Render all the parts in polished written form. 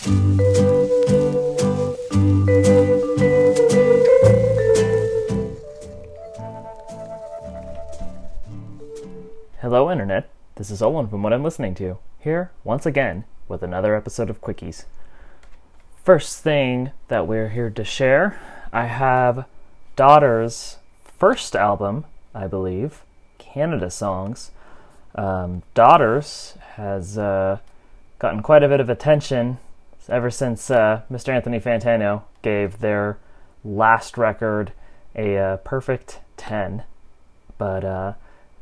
Hello Internet, this is Olin from What I'm Listening To, here once again with another episode of Quickies. First thing that we're here to share, I have Daughter's first album, I believe, Canada Songs. Daughters has gotten quite a bit of attention ever since Mr. Anthony Fantano gave their last record a perfect 10, but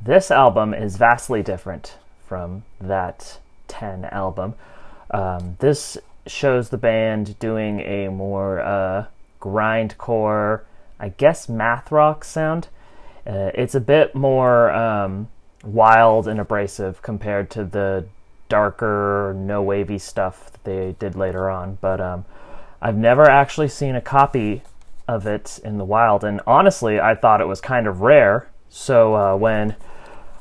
this album is vastly different from that 10 album. This shows the band doing a more grindcore, I guess math rock sound. It's a bit more wild and abrasive compared to the darker, no wavy stuff that they did later on. But I've never actually seen a copy of it in the wild, and honestly, I thought it was kind of rare. So when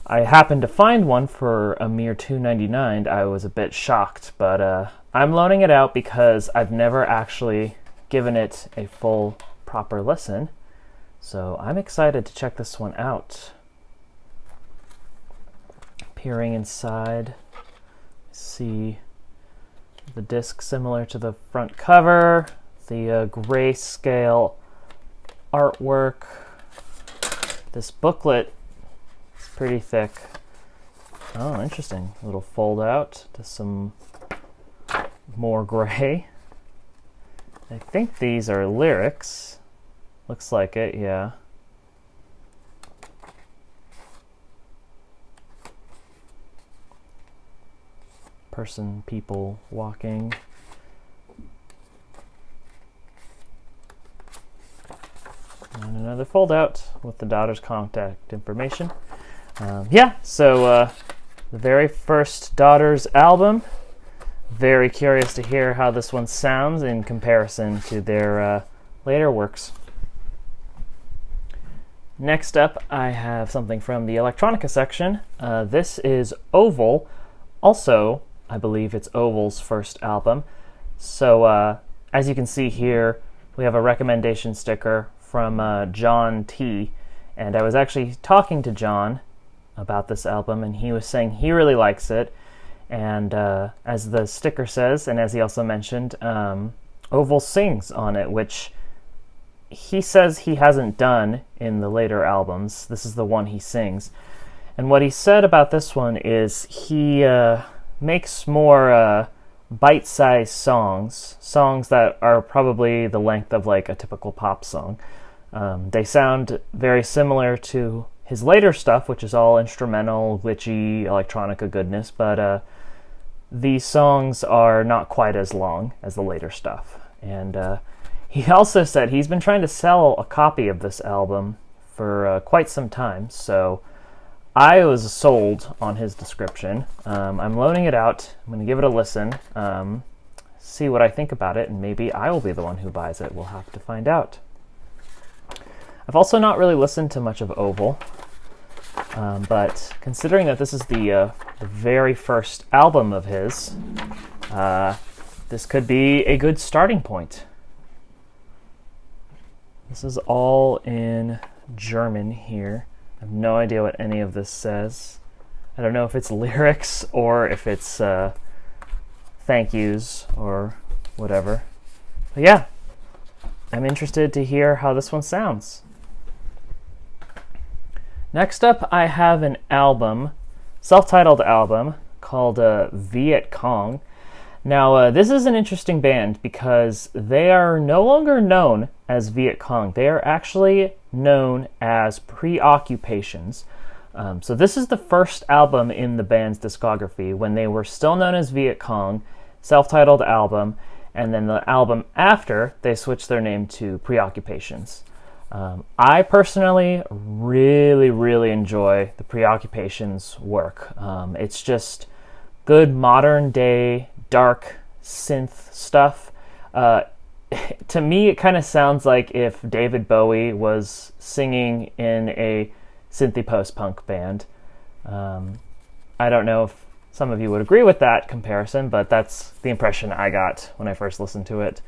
I happened to find one for a mere $2.99, I was a bit shocked, but I'm loaning it out because I've never actually given it a full, proper listen, so I'm excited to check this one out. Peering inside, see the disc similar to the front cover, the grayscale artwork. This booklet is pretty thick. Oh, interesting. A little fold out to some more gray. I think these are lyrics. Looks like it, yeah. Person, people walking. And another fold out with the Daughter's contact information. So the very first Daughter's album. Very curious to hear how this one sounds in comparison to their later works. Next up, I have something from the electronica section. This is Oval. Also, I believe it's Oval's first album. So as you can see here, we have a recommendation sticker from John T. And I was actually talking to John about this album, and he was saying he really likes it. And as the sticker says, and as he also mentioned, Oval sings on it, which he says he hasn't done in the later albums. This is the one he sings. And what he said about this one is he makes more bite-sized songs that are probably the length of like a typical pop song. They sound very similar to his later stuff, which is all instrumental, glitchy, electronica goodness, but these songs are not quite as long as the later stuff. And he also said he's been trying to sell a copy of this album for quite some time, so I was sold on his description. I'm loaning it out. I'm going to give it a listen, see what I think about it, and maybe I will be the one who buys it. We'll have to find out. I've also not really listened to much of Oval, but considering that this is the very first album of his, this could be a good starting point. This is all in German here. I have no idea what any of this says. I don't know if it's lyrics or if it's thank yous or whatever. But yeah, I'm interested to hear how this one sounds. Next up, I have an album, self-titled album, called Viet Cong. Now, this is an interesting band because they are no longer known as Viet Cong. They are actually known as Preoccupations. So this is the first album in the band's discography when they were still known as Viet Cong, self-titled album, and then the album after, they switched their name to Preoccupations. I personally really enjoy the Preoccupations work. It's just good modern day dark synth stuff. To me, it kind of sounds like if David Bowie was singing in a synthy post-punk band. I don't know if some of you would agree with that comparison, but that's the impression I got when I first listened to it.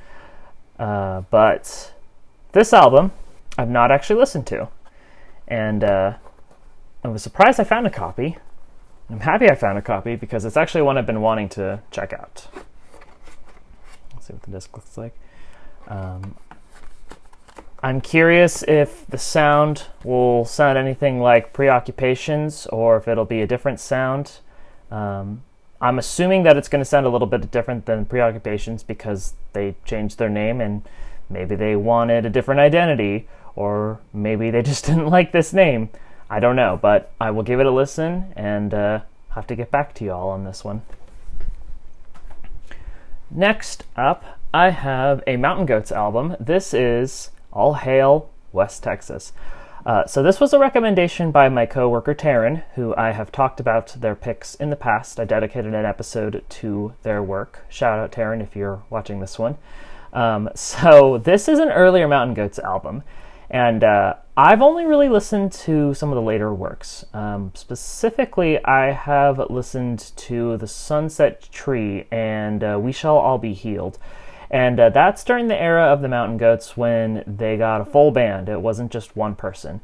But this album, I've not actually listened to. And I was surprised I found a copy. I'm happy I found a copy because it's actually one I've been wanting to check out. Let's see what the disc looks like. I'm curious if the sound will sound anything like Preoccupations or if it'll be a different sound. I'm assuming that it's going to sound a little bit different than Preoccupations because they changed their name and maybe they wanted a different identity, or maybe they just didn't like this name. I don't know, but I will give it a listen and have to get back to you all on this one. Next up, I have a Mountain Goats album. This is All Hail West Texas. So this was a recommendation by my coworker Taryn, who I have talked about their picks in the past. I dedicated an episode to their work. Shout out Taryn if you're watching this one. So this is an earlier Mountain Goats album, and I've only really listened to some of the later works. Specifically, I have listened to The Sunset Tree and We Shall All Be Healed. And that's during the era of the Mountain Goats when they got a full band. It wasn't just one person.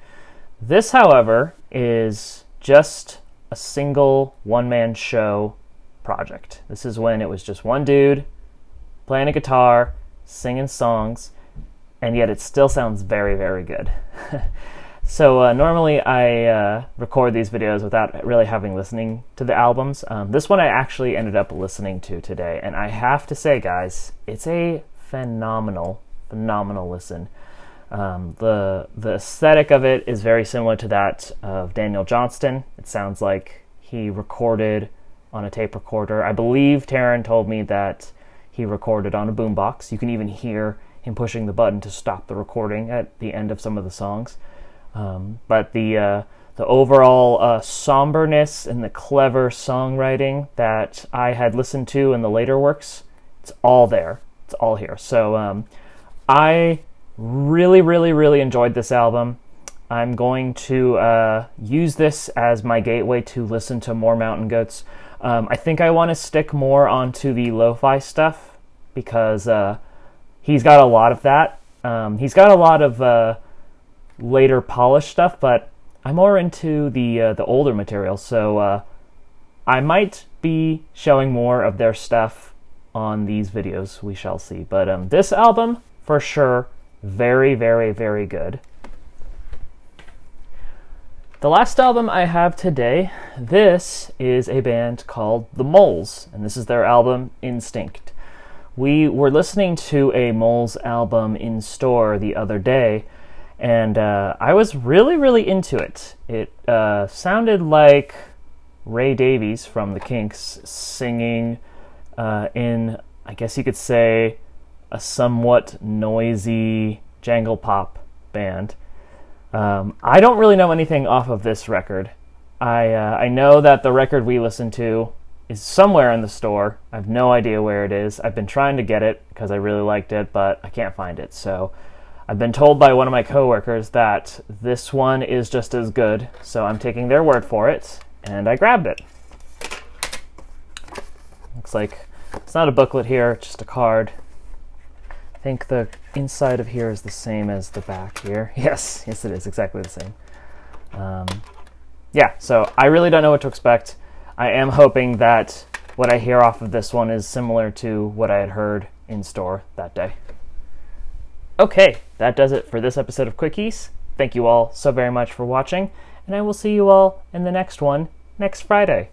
This, however, is just a single one-man show project. This is when it was just one dude playing a guitar, singing songs, and yet it still sounds very, very good. So normally I record these videos without really having listening to the albums. This one I actually ended up listening to today, and I have to say, guys, it's a phenomenal listen. The aesthetic of it is very similar to that of Daniel Johnston. It sounds like he recorded on a tape recorder. I believe Taryn told me that he recorded on a boombox. You can even hear him pushing the button to stop the recording at the end of some of the songs. But the overall somberness and the clever songwriting that I had listened to in the later works, it's all there. It's all here. So I really enjoyed this album. I'm going to use this as my gateway to listen to more Mountain Goats. I think I want to stick more onto the lo-fi stuff because he's got a lot of that. He's got a lot of later polished stuff, but I'm more into the older material, so I might be showing more of their stuff on these videos. We shall see. But this album, for sure, very good. The last album I have today, this is a band called The Moles, and this is their album Instinct. We were listening to a Moles album in store the other day, and I was really into it. It sounded like Ray Davies from the Kinks singing in, I guess you could say, a somewhat noisy jangle pop band. I don't really know anything off of this record. I know that the record we listened to is somewhere in the store. I have no idea where it is. I've been trying to get it because I really liked it, but I can't find it. So I've been told by one of my coworkers that this one is just as good, so I'm taking their word for it, and I grabbed it. Looks like it's not a booklet here, it's just a card. I think the inside of here is the same as the back here. Yes it is, exactly the same. Yeah, so I really don't know what to expect. I am hoping that what I hear off of this one is similar to what I had heard in store that day. Okay, that does it for this episode of Quickies. Thank you all so very much for watching, and I will see you all in the next one next Friday.